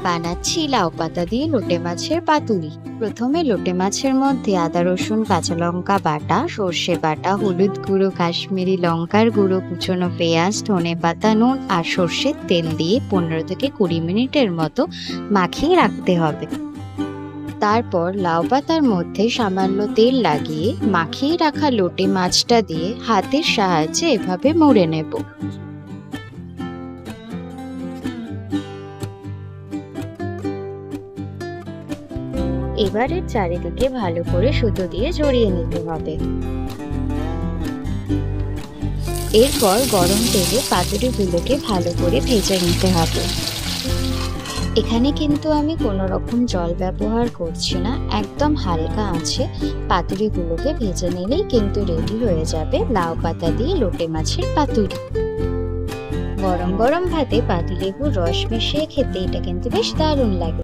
বানাচ্ছি লাউ পাতা দিয়ে লোটে মাছের পাতুরি। প্রথমে লোটে মাছের মধ্যে আদা রসুন কাঁচা লঙ্কা বাটা, সর্ষে বাটা, হলুদ গুঁড়ো, কাশ্মীরি লঙ্কার গুঁড়ো, কুচনো পেঁয়াজ, ধনেপাতা, নুন আর সর্ষের তেল দিয়ে 15 থেকে 20 মিনিটের মতো মাখিয়ে রাখতে হবে। তারপর লাউ পাতার মধ্যে সামান্য তেল লাগিয়ে মাখিয়ে রাখা লোটে মাছটা দিয়ে হাতের সাহায্যে এভাবে মুড়ে নেব। এবারে চারিদিকে ভালো করে সুতো দিয়ে জড়িয়ে নিতে হবে। এরপর গরম তেলে পাতুরিগুলোকে ভালো করে ভেজে নিতে হবে। এখানে কিন্তু আমি কোনো রকম জল ব্যবহার করছি না, একদম হালকা আছে পাতুরিগুলোকে ভেজে নিলেই কিন্তু রেডি হয়ে যাবে লাউ পাতা দিয়ে লোটে মাছের পাতুরি। গরম গরম ভাতে পাতিলেবুর রস মিশিয়ে খেতে এটা কিন্তু বেশ দারুণ লাগে।